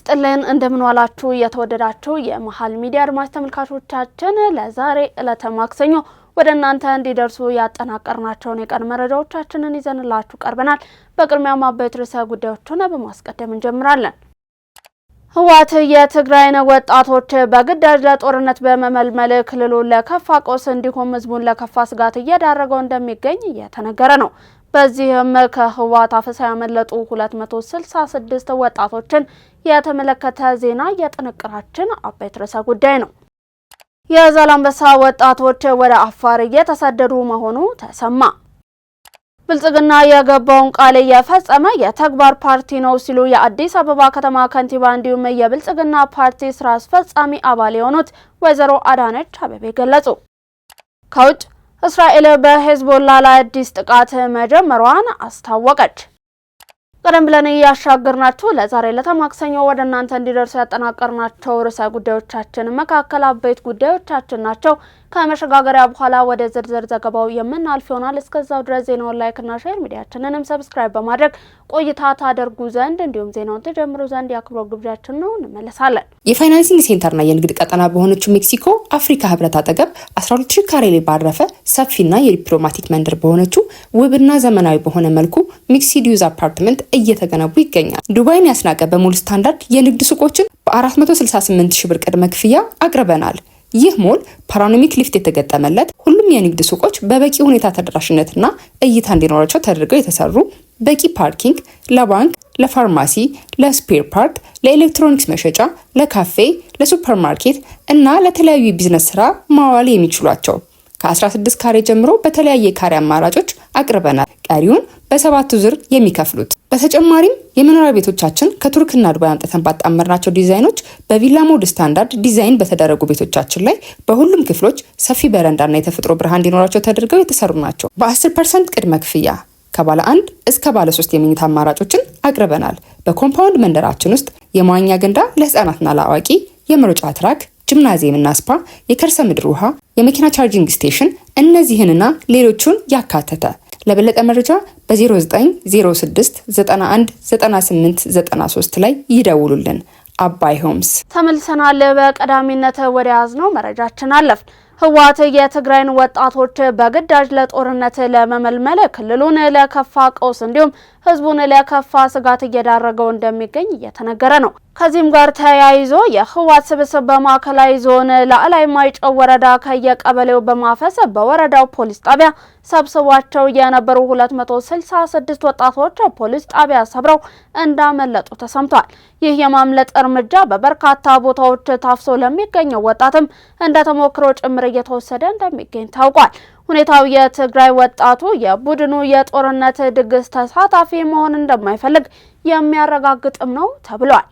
ይስጥልን እንደምን ዋላችሁ የተወደዳችሁ የመሃል ሚዲያ አድማጭ ተመልካቾቻችን ለዛሬ ዕለተ ማክሰኞ ወደ እናንተ እንዲደርሱ ያጠናቀርናቸውን የቀን መረጃዎቻችንን ይዘንላችሁ ቀርበናል። በቅድሚያ ማበይት ርዕሰ ጉዳዮችን በማስቀደም እንጀምራለን። ህወሓት የትግራይን ወጣቶች በግዳጅ ለጦርነት በመመልመል ክልሉን ለከፋ ቀውስ እንዲሁም ህዝቡን ለከፋ ስጋት እየዳረገው እንደሚገኝ እየተነገረ ነው። በዚህም ከህወሓት አፈሳ ያመለጡ 266 ወጣቶችን የተመለከተ ዜና የጥንቅራችን አበይት ርዕሰ ጉዳይ ነው። የዛላንበሳ ወጣቶች ወደ አፋር እየተሰደዱ መሆኑ ተሰማ። ብልጽግና የገባውን ቃል የፈጸመ የተግባር ፓርቲ ነው ሲሉ የአዲስ አበባ ከተማ ከንቲባ እንዲሁም የብልጽግና ፓርቲ ስራ አስፈጻሚ አባል የሆኑት ወይዘሮ አዳነች አቤቤ ገለጹ። ከውጭ እስራኤል በሄዝቦላ ላይ አዲስ ጥቃት መጀመሯን አስታወቀች። ቀደም ብለን ያሻገርናችሁ ለዛሬ ለተማክሰኞ ወደ እናንተ እንዲደርሱ ያጠናቀርናቸው ርዕሰ ጉዳዮቻችን መካከል አበይት ጉዳዮቻችን ናቸው። ከመሸጋገሪያ በኋላ ወደ ዝርዝር ዘገባው የምናልፍ ይሆናል። እስከዛው ድረስ ዜናውን ላይክ እና ሼር ሚዲያችንንም ሰብስክራይብ በማድረግ ቆይታ ታደርጉ ዘንድ እንዲሁም ዜናውን ተጀምሩ ዘንድ የአክብሮት ግብዣችን ነው። እንመለሳለን። የፋይናንሲንግ ሴንተርና የንግድ ቀጠና በሆነችው ሜክሲኮ አፍሪካ ህብረት አጠገብ 12000 ካሬ ላይ ባረፈ ሰፊና የዲፕሎማቲክ መንደር በሆነችው ውብና ዘመናዊ በሆነ መልኩ ሚክስድ ዩዝ አፓርትመንት እየተገነቡ ይገኛል። ዱባይን ያስናቀ በሙሉ ስታንዳርድ የንግድ ሱቆችን በ468,000 ብር ቅድመ ክፍያ አቅርበናል። ይህ ሞል ፓኖራሚክ ሊፍት የተገጠመለት ሁሉም የንግድ ሱቆች በበቂ ሁኔታ ተደራሽነትና እይታ እንዲኖራቸው ተደርገው የተሰሩ፣ በቂ ፓርኪንግ፣ ለባንክ፣ ለፋርማሲ፣ ለስፔር ፓርት፣ ለኤሌክትሮኒክስ መሸጫ፣ ለካፌ፣ ለሱፐርማርኬት እና ለተለያዩ የቢዝነስ ስራ ማዋል የሚችሏቸው ከ16 ካሬ ጀምሮ በተለያየ ካሬ አማራጮች አቅርበናል። ቀሪውን በሰባቱ ዙር የሚከፍሉት። በተጨማሪም የመኖሪያ ቤቶቻችን ከቱርክና ዱባይ አምጥተን ባጣመርናቸው ዲዛይኖች በቪላ ሞድ ስታንዳርድ ዲዛይን በተደረጉ ቤቶቻችን ላይ በሁሉም ክፍሎች ሰፊ በረንዳና የተፈጥሮ ብርሃን እንዲኖራቸው ተደርገው የተሰሩ ናቸው። በ10% ቅድመ ክፍያ ከባለ 1 እስከ ባለ 3 የመኝታ አማራጮችን አቅርበናል። በኮምፓውንድ መንደራችን ውስጥ የመዋኛ ገንዳ ለህፃናትና ለአዋቂ፣ የመሮጫ ትራክ፣ ጂምናዚየምና ስፓ፣ የከርሰ ምድር ውሃ፣ የመኪና ቻርጂንግ ስቴሽን እነዚህንና ሌሎቹን ያካተተ። ለበለጠ መረጃ በ0906 91 98 93 ላይ ይደውሉልን። አባይ ሆምስ። ተመልሰናል። በቀዳሚነት ወደ ያዝነው መረጃችን አለፍን። ህወሓት የትግራይን ወጣቶች በግዳጅ ለጦርነት ለመመልመል ክልሉን ለከፋ ቀውስ እንዲሁም ህዝቡን ለከፋ ስጋት እየዳረገው እንደሚገኝ እየተነገረ ነው። ከዚህም ጋር ተያይዞ የህወሓት ስብስብ በማዕከላዊ ዞን ላዕላይ ማይጨው ወረዳ ከየቀበሌው በማፈስ በወረዳው ፖሊስ ጣቢያ ሰብስቧቸው የነበሩ 266 ወጣቶች ፖሊስ ጣቢያ ሰብረው እንዳመለጡ ተሰምቷል። ይህ የማምለጥ እርምጃ በበርካታ ቦታዎች ታፍሶ ለሚገኘው ወጣትም እንደ ተሞክሮ ጭምር እየተወሰደ እንደሚገኝ ታውቋል። ሁኔታው የትግራይ ወጣቱ የቡድኑ የጦርነት ድግስ ተሳታፊ መሆን እንደማይፈልግ የሚያረጋግጥም ነው ተብሏል።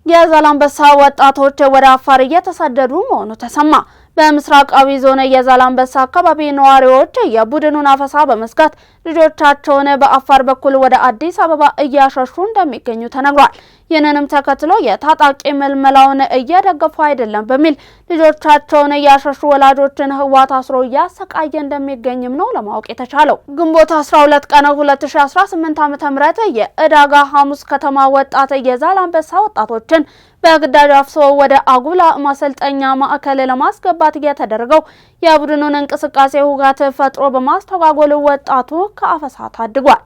የዛላንበሳ ወጣቶች ወደ አፋር እየተሰደዱ መሆኑ ተሰማ። በምስራቃዊ ዞን የዛላንበሳ አካባቢ ነዋሪዎች የቡድኑን አፈሳ በመስጋት ልጆቻቸውን በአፋር በኩል ወደ አዲስ አበባ እያሸሹ እንደሚገኙ ተነግሯል። ይህንንም ተከትሎ የታጣቂ መልመላውን እየደገፉ አይደለም በሚል ልጆቻቸውን እያሸሹ ወላጆችን ህወሓት አስሮ እያሰቃየ እንደሚገኝም ነው ለማወቅ የተቻለው። ግንቦት 12 ቀን 2018 ዓ.ም የዕዳጋ ሐሙስ ከተማ ወጣት የዛላንበሳ ወጣቶችን በግዳጅ አፍሶ ወደ አጉላ ማሰልጠኛ ማዕከል ለማስገባት የተደረገው የቡድኑን እንቅስቃሴ ሁጋት ፈጥሮ በማስተጓጎል ወጣቱ ከአፈሳ ታድጓል።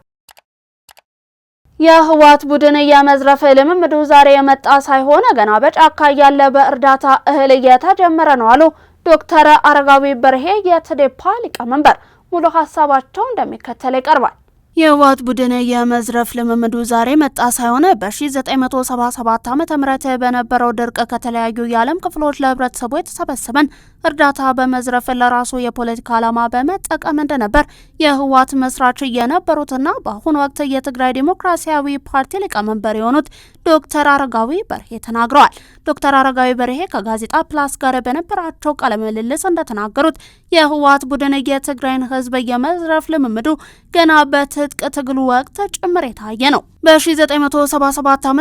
የህወሓት ቡድን የመዝረፍ ልምምዱ ዛሬ የመጣ ሳይሆን ገና በጫካ ያለ በእርዳታ እህል እየተጀመረ ነው አሉ ዶክተር አረጋዊ በርሄ የትዴፓ ሊቀመንበር። ሙሉ ሀሳባቸው እንደሚከተል ይቀርባል። የህወሓት ቡድን የመዝረፍ ልምምዱ ዛሬ መጣ ሳይሆን በ1977 ዓ.ም በነበረው ድርቅ ከተለያዩ የዓለም ክፍሎች ለህብረተሰቡ የተሰበሰበን እርዳታ በመዝረፍ ለራሱ የፖለቲካ ዓላማ በመጠቀም እንደነበር የህወሓት መስራች የነበሩትና በአሁኑ ወቅት የትግራይ ዲሞክራሲያዊ ፓርቲ ሊቀመንበር የሆኑት ዶክተር አረጋዊ በርሄ ተናግረዋል። ዶክተር አረጋዊ በርሄ ከጋዜጣ ፕላስ ጋር በነበራቸው ቃለ ምልልስ እንደተናገሩት የህወሓት ቡድን የትግራይን ህዝብ የመዝረፍ ልምምዱ ገና በትጥቅ ትግሉ ወቅት ጭምር የታየ ነው። በ1977 ዓ.ም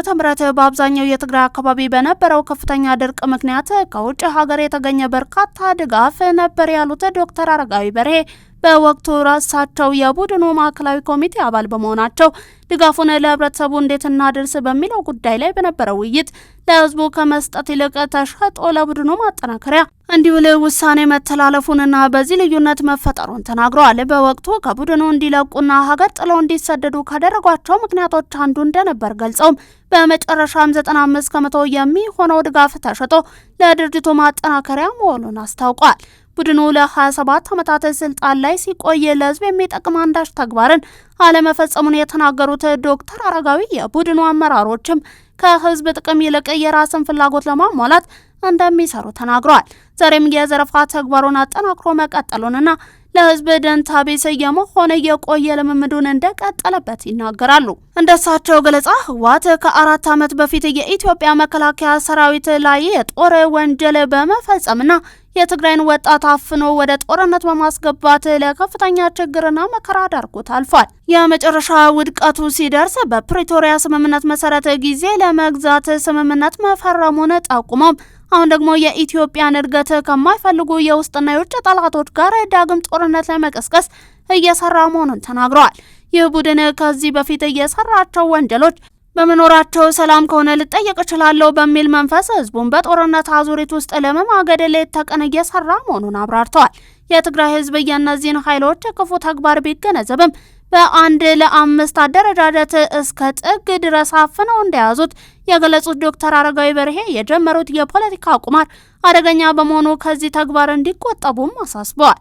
በአብዛኛው የትግራይ አካባቢ በነበረው ከፍተኛ ድርቅ ምክንያት ከውጭ ሀገር የተገኘ በርካታ ድጋፍ ነበር ያሉት ዶክተር አረጋዊ በርሄ በወቅቱ ራሳቸው የቡድኑ ማዕከላዊ ኮሚቴ አባል በመሆናቸው ድጋፉን ለህብረተሰቡ እንዴት እናድርስ በሚለው ጉዳይ ላይ በነበረው ውይይት ለህዝቡ ከመስጠት ይልቅ ተሸጦ ለቡድኑ ማጠናከሪያ እንዲውል ውሳኔ መተላለፉንና በዚህ ልዩነት መፈጠሩን ተናግረዋል። በወቅቱ ከቡድኑ እንዲለቁና ሀገር ጥለው እንዲሰደዱ ካደረጓቸው ምክንያቶች አንዱ እንደነበር ገልጸውም በመጨረሻም 95 ከመቶ የሚሆነው ድጋፍ ተሸጦ ለድርጅቱ ማጠናከሪያ መሆኑን አስታውቋል። ቡድኑ ለ27 ዓመታት ስልጣን ላይ ሲቆይ ለህዝብ የሚጠቅም አንዳች ተግባርን አለመፈጸሙን የተናገሩት ዶክተር አረጋዊ የቡድኑ አመራሮችም ከህዝብ ጥቅም ይልቅ የራስን ፍላጎት ለማሟላት እንደሚሰሩ ተናግረዋል። ዛሬም የዘረፋ ተግባሩን አጠናክሮ መቀጠሉንና ለህዝብ ደንታ ቢስ የመሆን የቆየ ልምምዱን እንደቀጠለበት ይናገራሉ። እንደሳቸው ገለጻ ህወሓት ከ4 ዓመት በፊት የኢትዮጵያ መከላከያ ሰራዊት ላይ የጦር ወንጀል በመፈጸምና የትግራይን ወጣት አፍኖ ወደ ጦርነት በማስገባት ለከፍተኛ ችግርና መከራ ዳርጎት አልፏል። የመጨረሻ ውድቀቱ ሲደርስ በፕሪቶሪያ ስምምነት መሰረት ጊዜ ለመግዛት ስምምነት መፈረሙን ጠቁመው አሁን ደግሞ የኢትዮጵያን እድገት ከማይፈልጉ የውስጥና የውጭ ጠላቶች ጋር ዳግም ጦርነት ለመቀስቀስ እየሰራ መሆኑን ተናግረዋል። ይህ ቡድን ከዚህ በፊት የሰራቸው ወንጀሎች በመኖራቸው ሰላም ከሆነ ልጠየቅ እችላለሁ በሚል መንፈስ ህዝቡን በጦርነት አዙሪት ውስጥ ለመማገድ ሌት ተቀን እየሰራ መሆኑን አብራርተዋል። የትግራይ ህዝብ የእነዚህን ኃይሎች ክፉ ተግባር ቢገነዘብም በ1 ለ5 አደረጃጀት እስከ ጥግ ድረስ አፍነው እንደያዙት የገለጹት ዶክተር አረጋዊ በርሄ የጀመሩት የፖለቲካ ቁማር አደገኛ በመሆኑ ከዚህ ተግባር እንዲቆጠቡም አሳስበዋል።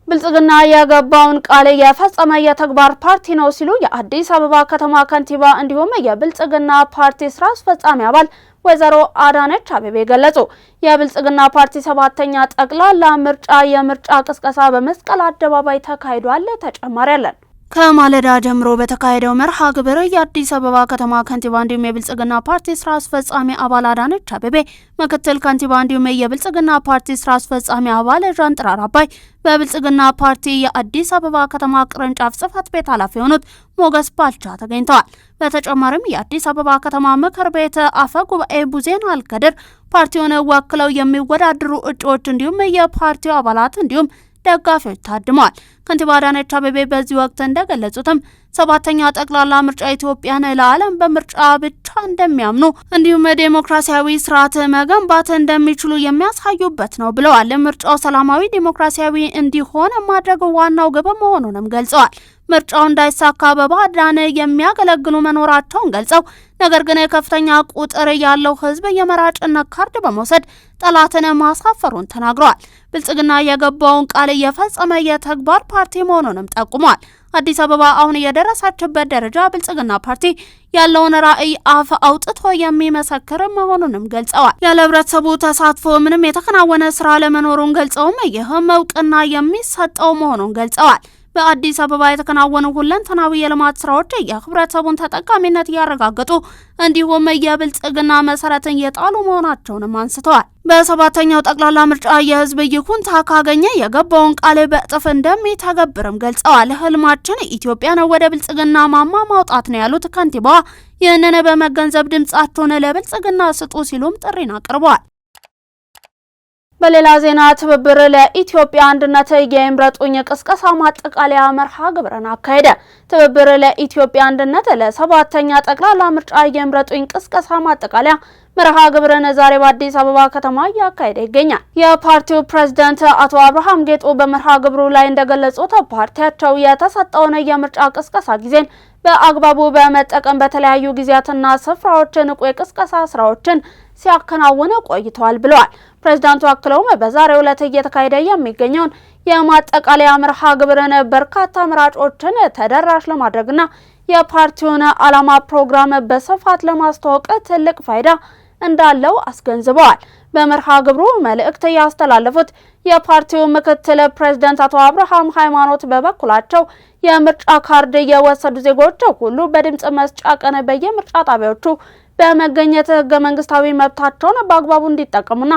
ብልጽግና የገባውን ቃል የፈጸመ የተግባር ፓርቲ ነው ሲሉ የአዲስ አበባ ከተማ ከንቲባ እንዲሁም የብልጽግና ፓርቲ ስራ አስፈጻሚ አባል ወይዘሮ አዳነች አቤቤ ገለጹ። የብልጽግና ፓርቲ 7ኛ ጠቅላላ ምርጫ የምርጫ ቅስቀሳ በመስቀል አደባባይ ተካሂዷል። ተጨማሪ አለን። ከማለዳ ጀምሮ በተካሄደው መርሃ ግብር የአዲስ አበባ ከተማ ከንቲባ እንዲሁም የብልጽግና ፓርቲ ስራ አስፈጻሚ አባል አዳነች አቤቤ፣ ምክትል ከንቲባ እንዲሁም የብልጽግና ፓርቲ ስራ አስፈጻሚ አባል ዣንጥራር አባይ፣ በብልጽግና ፓርቲ የአዲስ አበባ ከተማ ቅርንጫፍ ጽህፈት ቤት ኃላፊ የሆኑት ሞገስ ባልቻ ተገኝተዋል። በተጨማሪም የአዲስ አበባ ከተማ ምክር ቤት አፈ ጉባኤ ቡዜን አልከድር፣ ፓርቲውን ወክለው የሚወዳደሩ እጩዎች እንዲሁም የፓርቲው አባላት እንዲሁም ደጋፊዎች ታድመዋል። ከንቲባ አዳነች አቤቤ በዚህ ወቅት እንደገለጹትም 7ኛ ጠቅላላ ምርጫ ኢትዮጵያን ለዓለም በምርጫ ብቻ እንደሚያምኑ እንዲሁም ዴሞክራሲያዊ ስርዓት መገንባት እንደሚችሉ የሚያሳዩበት ነው ብለዋል። ምርጫው ሰላማዊ ዴሞክራሲያዊ እንዲሆን ማድረግ ዋናው ግብ መሆኑንም ገልጸዋል። ምርጫው እንዳይሳካ በባዕዳን የሚያገለግሉ መኖራቸውን ገልጸው ነገር ግን ከፍተኛ ቁጥር ያለው ህዝብ የመራጭነት ካርድ በመውሰድ ጠላትን ማሳፈሩን ተናግረዋል። ብልጽግና የገባውን ቃል የፈጸመ የተግባር ፓርቲ መሆኑንም ጠቁሟል። አዲስ አበባ አሁን የደረሰችበት ደረጃ ብልጽግና ፓርቲ ያለውን ራዕይ አፍ አውጥቶ የሚመሰክር መሆኑንም ገልጸዋል። ያለ ህብረተሰቡ ተሳትፎ ምንም የተከናወነ ስራ ለመኖሩን ገልጸውም ይህም እውቅና የሚሰጠው መሆኑን ገልጸዋል። በአዲስ አበባ የተከናወኑ ሁለንተናዊ የልማት ስራዎች የህብረተሰቡን ተጠቃሚነት ያረጋገጡ እንዲሁም የብልጽግና መሰረትን የጣሉ መሆናቸውንም አንስተዋል። በ7ኛው ጠቅላላ ምርጫ የህዝብ ይሁንታ ካገኘ የገባውን ቃል በእጥፍ እንደሚተገብርም ገልጸዋል። ህልማችን ኢትዮጵያን ወደ ብልጽግና ማማ ማውጣት ነው ያሉት ከንቲባዋ ይህንን በመገንዘብ ድምጻቸውን ለብልጽግና ስጡ ሲሉም ጥሪን አቅርበዋል። በሌላ ዜና ትብብር ለኢትዮጵያ አንድነት የይምረጡኝ ቅስቀሳ ማጠቃለያ መርሃ ግብርን አካሄደ። ትብብር ለኢትዮጵያ አንድነት ለ7ኛ ጠቅላላ ምርጫ የይምረጡኝ ቅስቀሳ ማጠቃለያ መርሃ ግብርን ዛሬ በአዲስ አበባ ከተማ እያካሄደ ይገኛል። የፓርቲው ፕሬዝዳንት አቶ አብርሃም ጌጡ በመርሃ ግብሩ ላይ እንደገለጹት ፓርቲያቸው የተሰጠውን የምርጫ ቅስቀሳ ጊዜን በአግባቡ በመጠቀም በተለያዩ ጊዜያትና ስፍራዎች ንቁ የቅስቀሳ ስራዎችን ሲያከናውን ቆይተዋል ብለዋል። ፕሬዝዳንቱ አክለውም በዛሬው ዕለት እየተካሄደ የሚገኘውን የማጠቃለያ መርሃ ግብርን በርካታ መራጮችን ተደራሽ ለማድረግና የፓርቲውን ዓላማ ፕሮግራም በስፋት ለማስተዋወቅ ትልቅ ፋይዳ እንዳለው አስገንዝበዋል። በመርሃ ግብሩ መልእክት ያስተላለፉት የፓርቲው ምክትል ፕሬዝዳንት አቶ አብርሃም ሃይማኖት በበኩላቸው የምርጫ ካርድ የወሰዱ ዜጎች ሁሉ በድምጽ መስጫ ቀን በየምርጫ ጣቢያዎቹ በመገኘት ህገ መንግስታዊ መብታቸውን በአግባቡ እንዲጠቀሙና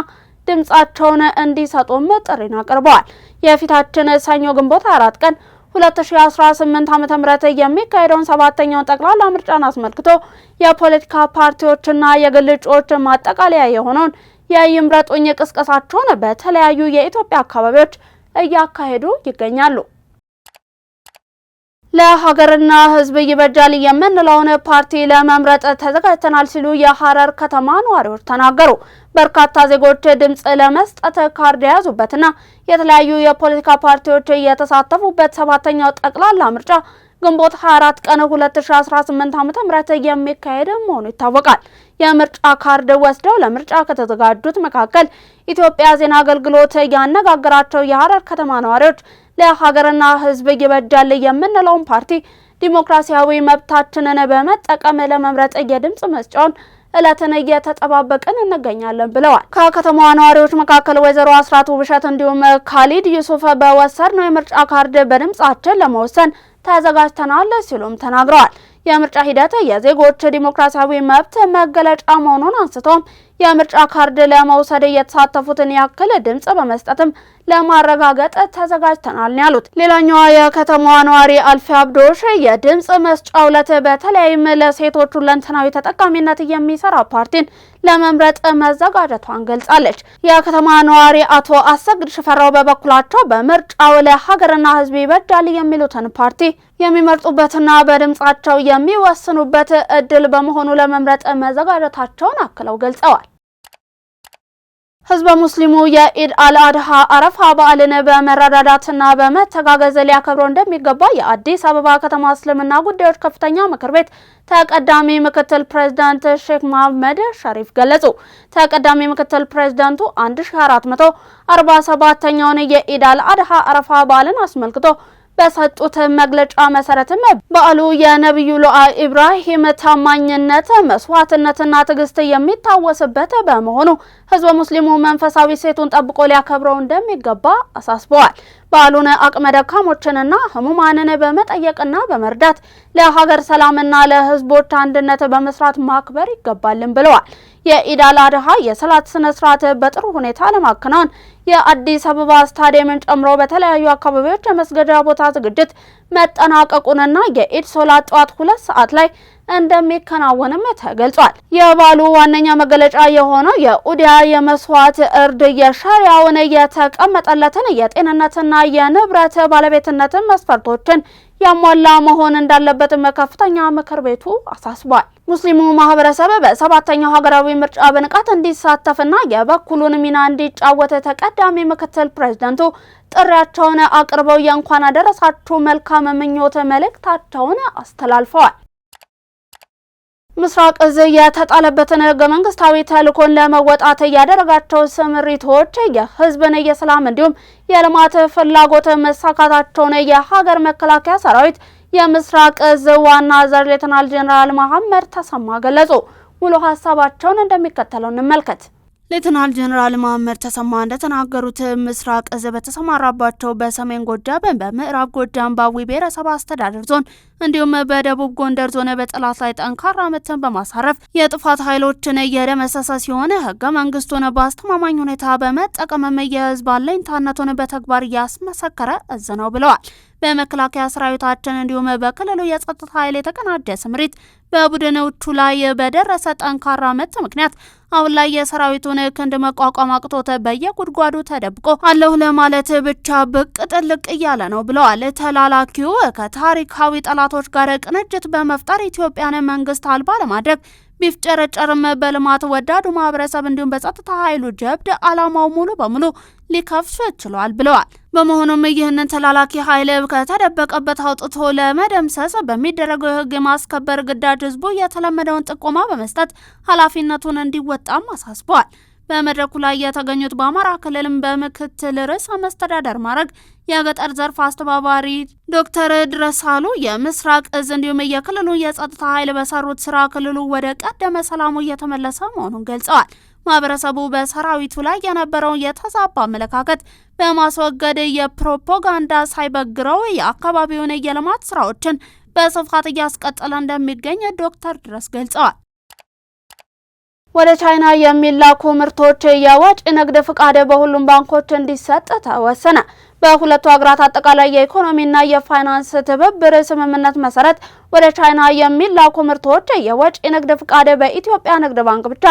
ድምጻቸውን እንዲሰጡም ጥሪን አቅርበዋል። የፊታችን ሰኞ ግንቦት 4 ቀን 2018 ዓ.ም የሚካሄደውን 7ኛውን ጠቅላላ ምርጫን አስመልክቶ የፖለቲካ ፓርቲዎችና የግል እጩዎች ማጠቃለያ የሆነውን የይምረጡኝ ቅስቀሳቸውን በተለያዩ የኢትዮጵያ አካባቢዎች እያካሄዱ ይገኛሉ። ለሀገርና ሕዝብ ይበጃል የምንለውን ፓርቲ ለመምረጥ ተዘጋጅተናል ሲሉ የሐረር ከተማ ነዋሪዎች ተናገሩ። በርካታ ዜጎች ድምጽ ለመስጠት ካርድ የያዙበትና የተለያዩ የፖለቲካ ፓርቲዎች የተሳተፉበት 7ኛው ጠቅላላ ምርጫ ግንቦት 24 ቀን 2018 ዓ.ም የሚካሄድ መሆኑ ይታወቃል። የምርጫ ካርድ ወስደው ለምርጫ ከተዘጋጁት መካከል ኢትዮጵያ ዜና አገልግሎት ያነጋገራቸው የሐረር ከተማ ነዋሪዎች ለሀገርና ሕዝብ ይበጃል የምንለውን ፓርቲ ዲሞክራሲያዊ መብታችንን በመጠቀም ለመምረጥ የድምጽ መስጫውን እለትን እየተጠባበቅን እንገኛለን ብለዋል። ከከተማዋ ነዋሪዎች መካከል ወይዘሮ አስራት ውብሸት እንዲሁም ካሊድ ዩሱፍ በወሰድነው የምርጫ ካርድ በድምጻችን ለመወሰን ተዘጋጅተናል ሲሉም ተናግረዋል። የምርጫ ሂደት የዜጎች ዲሞክራሲያዊ መብት መገለጫ መሆኑን አንስተውም የምርጫ ካርድ ለመውሰድ የተሳተፉትን ያክል ድምጽ በመስጠትም ለማረጋገጥ ተዘጋጅተናል ያሉት ሌላኛዋ የከተማዋ ነዋሪ አልፊ አብዶሽ የድምጽ መስጫው ዕለት በተለይም ለሴቶች ሁለንተናዊ ተጠቃሚነት የሚሰራ ፓርቲን ለመምረጥ መዘጋጀቷን ገልጻለች። የከተማ ነዋሪ አቶ አሰግድ ሽፈራው በበኩላቸው በምርጫው ለሀገርና ሕዝብ ይበጃል የሚሉትን ፓርቲ የሚመርጡበትና በድምጻቸው የሚወስኑበት እድል በመሆኑ ለመምረጥ መዘጋጀታቸውን አክለው ገልጸዋል። ህዝበ ሙስሊሙ የኢድ አልአድሃ አረፋ በዓልን በመረዳዳትና በመተጋገዝ ሊያከብረው እንደሚገባ የአዲስ አበባ ከተማ እስልምና ጉዳዮች ከፍተኛ ምክር ቤት ተቀዳሚ ምክትል ፕሬዝዳንት ሼክ መሐመድ ሸሪፍ ገለጹ። ተቀዳሚ ምክትል ፕሬዝዳንቱ 1447ኛውን የኢድ አልአድሃ አረፋ በዓልን አስመልክቶ በሰጡት መግለጫ መሰረትም በዓሉ የነብዩላህ ኢብራሂም ታማኝነት፣ መስዋዕትነትና ትዕግስት የሚታወስበት በመሆኑ ህዝበ ሙስሊሙ መንፈሳዊ ሴቱን ጠብቆ ሊያከብረው እንደሚገባ አሳስበዋል። በዓሉን አቅመ ደካሞችንና ህሙማንን በመጠየቅና በመርዳት ለሀገር ሰላምና ለህዝቦች አንድነት በመስራት ማክበር ይገባልን ብለዋል። የኢድ አልአድሃ የሰላት ስነ ስርዓት በጥሩ ሁኔታ ለማከናወን የአዲስ አበባ ስታዲየምን ጨምሮ በተለያዩ አካባቢዎች የመስገጃ ቦታ ዝግጅት መጠናቀቁንና የኢድ ሶላት ጠዋት 2 ሰዓት ላይ እንደሚከናወንም ተገልጿል። የበዓሉ ዋነኛ መገለጫ የሆነው የኡዲያ የመስዋዕት እርድ የሸሪዓውን የተቀመጠለትን የጤንነትና የንብረት ባለቤትነትን መስፈርቶችን ያሟላ መሆን እንዳለበትም ከፍተኛ ምክር ቤቱ አሳስቧል። ሙስሊሙ ማህበረሰብ በ7ኛው ሀገራዊ ምርጫ በንቃት እንዲሳተፍና የበኩሉን ሚና እንዲጫወት ተቀዳሚ ምክትል ፕሬዝዳንቱ ጥሪያቸውን አቅርበው የእንኳን አደረሳችሁ መልካም ምኞት መልእክታቸውን አስተላልፈዋል። ምስራቅ እዝ የተጣለበትን ህገ መንግስታዊ ተልዕኮን ለመወጣት ያደረጋቸው ስምሪቶች የህዝብን የሰላም እንዲሁም የልማት ፍላጎት መሳካታቸውን የሀገር መከላከያ ሰራዊት የምስራቅ እዝ ዋና አዛዥ ሌተናል ጄኔራል መሐመድ ተሰማ ገለጹ። ሙሉ ሀሳባቸውን እንደሚከተለው እንመልከት። ሌተናል ጄኔራል መሐመድ ተሰማ እንደተናገሩት ምስራቅ እዝ በተሰማራባቸው በሰሜን ጎጃም፣ በምዕራብ ጎጃም፣ በአዊ ብሔረሰብ አስተዳደር ዞን እንዲሁም በደቡብ ጎንደር ዞን በጠላት ላይ ጠንካራ ምትን በማሳረፍ የጥፋት ኃይሎችን እየደመሰሰ ሲሆን ህገ መንግስቱን በአስተማማኝ ሁኔታ በመጠቀምም የህዝብ አለኝታነቱን በተግባር ያስመሰከረ እዝ ነው ብለዋል። በመከላከያ ሰራዊታችን እንዲሁም በክልሉ የጸጥታ ኃይል የተቀናጀ ስምሪት በቡድኖቹ ላይ በደረሰ ጠንካራ ምት ምክንያት አሁን ላይ የሰራዊቱን ክንድ መቋቋም አቅቶት በየጉድጓዱ ተደብቆ አለሁ ለማለት ብቻ ብቅ ጥልቅ እያለ ነው ብለዋል። ተላላኪው ከታሪካዊ ጠላቶች ጋር ቅንጅት በመፍጠር ኢትዮጵያን መንግስት አልባ ለማድረግ ቢፍጨረጨርም በልማት ወዳዱ ማህበረሰብ እንዲሁም በጸጥታ ኃይሉ ጀብድ ዓላማው ሙሉ በሙሉ ሊከፍት ችሏል ብለዋል። በመሆኑም ይህንን ተላላኪ ኃይል ከተደበቀበት አውጥቶ ለመደምሰስ በሚደረገው የህግ ማስከበር ግዳጅ ህዝቡ የተለመደውን ጥቆማ በመስጠት ኃላፊነቱን እንዲወጣም አሳስበዋል። በመድረኩ ላይ የተገኙት በአማራ ክልልም በምክትል ርዕሰ መስተዳደር ማዕረግ የገጠር ዘርፍ አስተባባሪ ዶክተር ድረሳሉ የምስራቅ እዝ እንዲሁም የክልሉ የጸጥታ ኃይል በሰሩት ስራ ክልሉ ወደ ቀደመ ሰላሙ እየተመለሰ መሆኑን ገልጸዋል። ማህበረሰቡ በሰራዊቱ ላይ የነበረውን የተዛባ አመለካከት በማስወገድ የፕሮፓጋንዳ ሳይበግረው የአካባቢውን የልማት ስራዎችን በስፋት እያስቀጠለ እንደሚገኝ ዶክተር ድረስ ገልጸዋል። ወደ ቻይና የሚላኩ ምርቶች የወጪ ንግድ ፍቃድ በሁሉም ባንኮች እንዲሰጥ ተወሰነ። በሁለቱ ሀገራት አጠቃላይ የኢኮኖሚና የፋይናንስ ትብብር ስምምነት መሰረት ወደ ቻይና የሚላኩ ምርቶች የወጪ ንግድ ፍቃድ በኢትዮጵያ ንግድ ባንክ ብቻ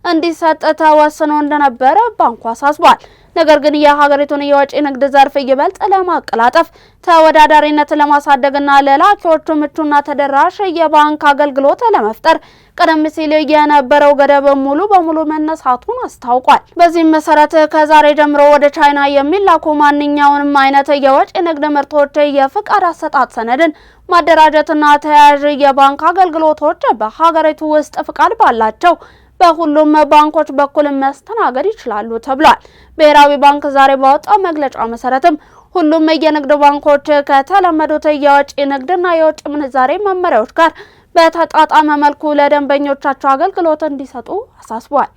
እንዲሰጥ ተወስኖ እንደነበረ ባንኩ አሳስቧል። ነገር ግን የሀገሪቱን የወጪ ንግድ ዘርፍ ይበልጥ ለማቀላጠፍ ተወዳዳሪነትን ለማሳደግና ለላኪዎቹ ምቹና ተደራሽ የባንክ አገልግሎት ለመፍጠር ቀደም ሲል የነበረው ገደብ ሙሉ በሙሉ መነሳቱን አስታውቋል። በዚህም መሰረት ከዛሬ ጀምሮ ወደ ቻይና የሚላኩ ማንኛውንም አይነት የወጪ ንግድ ምርቶች የፍቃድ አሰጣጥ ሰነድን ማደራጀትና ተያያዥ የባንክ አገልግሎቶች በሀገሪቱ ውስጥ ፍቃድ ባላቸው በሁሉም ባንኮች በኩል መስተናገድ ይችላሉ ተብሏል። ብሔራዊ ባንክ ዛሬ ባወጣው መግለጫ መሰረትም ሁሉም የንግድ ባንኮች ከተለመዱት የወጪ ንግድና የውጭ ምንዛሬ መመሪያዎች ጋር በተጣጣመ መልኩ ለደንበኞቻቸው አገልግሎት እንዲሰጡ አሳስቧል።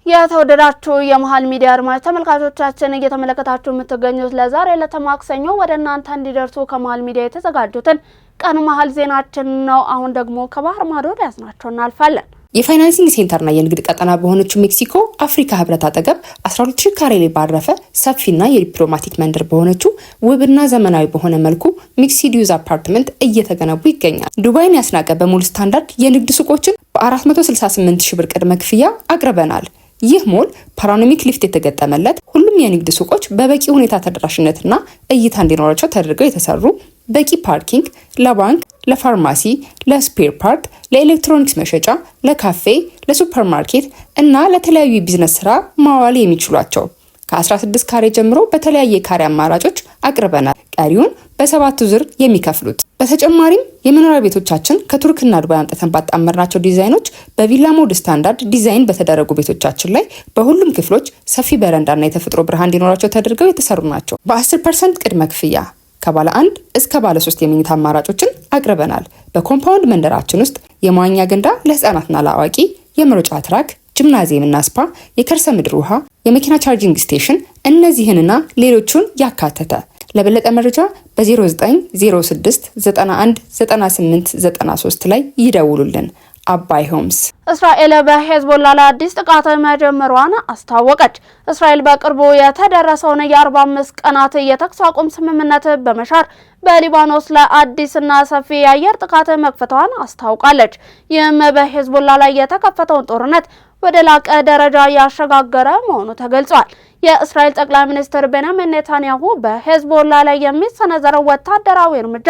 የተወደዳችሁ የመሃል ሚዲያ አድማጭ ተመልካቾቻችን እየተመለከታችሁ የምትገኙት ለዛሬ ለተማክሰኞ ወደ እናንተ እንዲደርሱ ከመሃል ሚዲያ የተዘጋጁትን ቀን መሃል ዜናችን ነው። አሁን ደግሞ ከባህር ማዶ ያዝናቸው እናልፋለን። የፋይናንሲንግ ሴንተርና የንግድ ቀጠና በሆነችው ሜክሲኮ አፍሪካ ህብረት አጠገብ 12000 ካሬ ላይ ባረፈ ሰፊና የዲፕሎማቲክ መንደር በሆነችው ውብና ዘመናዊ በሆነ መልኩ ሚክስድ ዩዝ አፓርትመንት እየተገነቡ ይገኛል። ዱባይን ያስናቀ በሙሉ ስታንዳርድ የንግድ ሱቆችን በ468,000 ብር ቅድመ ክፍያ አቅርበናል። ይህ ሞል ፓኖራሚክ ሊፍት የተገጠመለት ሁሉም የንግድ ሱቆች በበቂ ሁኔታ ተደራሽነትና እይታ እንዲኖራቸው ተደርገው የተሰሩ በቂ ፓርኪንግ፣ ለባንክ፣ ለፋርማሲ፣ ለስፔር ፓርት፣ ለኤሌክትሮኒክስ መሸጫ፣ ለካፌ፣ ለሱፐርማርኬት እና ለተለያዩ የቢዝነስ ስራ ማዋል የሚችሏቸው ከ16 ካሬ ጀምሮ በተለያየ ካሬ አማራጮች አቅርበናል። ቀሪውን በሰባቱ ዙር የሚከፍሉት። በተጨማሪም የመኖሪያ ቤቶቻችን ከቱርክና ዱባይ አምጥተን ባጣመርናቸው ዲዛይኖች በቪላ ሞድ ስታንዳርድ ዲዛይን በተደረጉ ቤቶቻችን ላይ በሁሉም ክፍሎች ሰፊ በረንዳና የተፈጥሮ ብርሃን እንዲኖራቸው ተደርገው የተሰሩ ናቸው። በ10% ቅድመ ክፍያ ከባለ 1 እስከ ባለ 3 የመኝታ አማራጮችን አቅርበናል። በኮምፓውንድ መንደራችን ውስጥ የመዋኛ ገንዳ ለህፃናትና ለአዋቂ፣ የመሮጫ ትራክ፣ ጂምናዚየምና ስፓ፣ የከርሰ ምድር ውሃ፣ የመኪና ቻርጂንግ ስቴሽን እነዚህንና ሌሎቹን ያካተተ። ለበለጠ መረጃ በ0906 91 98 93 ላይ ይደውሉልን። አባይ ሆምስ። እስራኤል በሄዝቦላ ላይ አዲስ ጥቃት መጀመሯን አስታወቀች። እስራኤል በቅርቡ የተደረሰውን የ45 ቀናት የተኩስ አቁም ስምምነት በመሻር በሊባኖስ ላይ አዲስና ሰፊ የአየር ጥቃት መክፈቷን አስታውቃለች። ይህም በሄዝቦላ ላይ የተከፈተውን ጦርነት ወደ ላቀ ደረጃ ያሸጋገረ መሆኑ ተገልጿል። የእስራኤል ጠቅላይ ሚኒስትር ቤንያሚን ኔታንያሁ በሄዝቦላ ላይ የሚሰነዘረው ወታደራዊ እርምጃ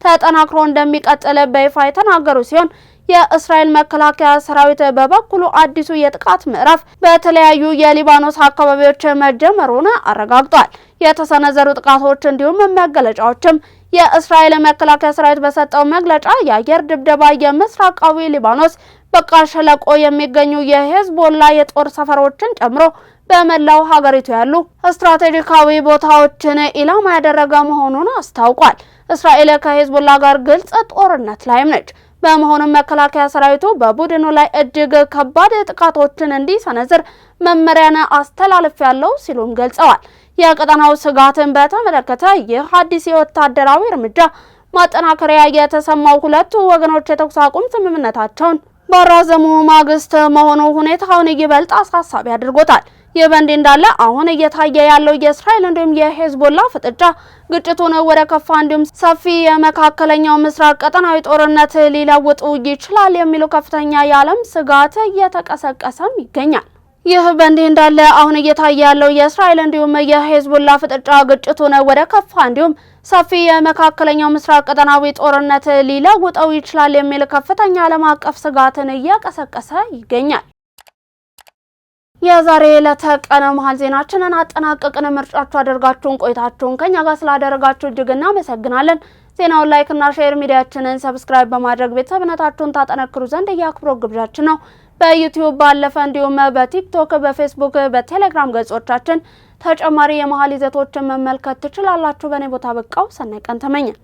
ተጠናክሮ እንደሚቀጥል በይፋ የተናገሩ ሲሆን የእስራኤል መከላከያ ሰራዊት በበኩሉ አዲሱ የጥቃት ምዕራፍ በተለያዩ የሊባኖስ አካባቢዎች መጀመሩን አረጋግጧል። የተሰነዘሩ ጥቃቶች እንዲሁም መገለጫዎችም የእስራኤል መከላከያ ሰራዊት በሰጠው መግለጫ የአየር ድብደባ የምስራቃዊ ሊባኖስ በቃ ሸለቆ የሚገኙ የሄዝቦላ የጦር ሰፈሮችን ጨምሮ በመላው ሀገሪቱ ያሉ ስትራቴጂካዊ ቦታዎችን ኢላማ ያደረገ መሆኑን አስታውቋል። እስራኤል ከሄዝቦላ ጋር ግልጽ ጦርነት ላይም ነች። በመሆኑም መከላከያ ሰራዊቱ በቡድኑ ላይ እጅግ ከባድ ጥቃቶችን እንዲሰነዝር መመሪያን አስተላልፌያለሁ ሲሉም ገልጸዋል። የቀጠናው ስጋትን በተመለከተ ይህ አዲስ የወታደራዊ እርምጃ ማጠናከሪያ የተሰማው ሁለቱ ወገኖች የተኩስ አቁም ስምምነታቸውን ባራዘሙ ማግስት መሆኑ ሁኔታውን ይበልጥ አሳሳቢ አድርጎታል። ይህ በእንዲህ እንዳለ አሁን እየታየ ያለው የእስራኤል እንዲሁም የሄዝቦላ ፍጥጫ ግጭቱን ወደ ከፋ እንዲሁም ሰፊ የመካከለኛው ምስራቅ ቀጠናዊ ጦርነት ሊለውጡ ይችላል የሚሉ ከፍተኛ የዓለም ስጋት እየተቀሰቀሰም ይገኛል። ይህ በእንዲህ እንዳለ አሁን እየታየ ያለው የእስራኤል እንዲሁም የሄዝቦላ ፍጥጫ ግጭቱን ወደ ከፋ እንዲሁም ሰፊ የመካከለኛው ምስራቅ ቀጠናዊ ጦርነት ሊለውጠው ይችላል የሚል ከፍተኛ ዓለም አቀፍ ስጋትን እየቀሰቀሰ ይገኛል። የዛሬ ለተቀነ መሃል ዜናችንን አጠናቀቅን። ምርጫችሁ አድርጋችሁን ቆይታችሁን ከኛ ጋር ስላደረጋችሁ እጅግ እናመሰግናለን። ዜናውን ላይክ እና ሼር፣ ሚዲያችንን ሰብስክራይብ በማድረግ ቤተሰብነታችሁን ታጠነክሩ ዘንድ የአክብሮት ግብዣችን ነው። በዩቲዩብ ባለፈ እንዲሁም በቲክቶክ፣ በፌስቡክ፣ በቴሌግራም ገጾቻችን ተጨማሪ የመሃል ይዘቶችን መመልከት ትችላላችሁ። በእኔ ቦታ በቃው። ሰናይ ቀን ተመኘን።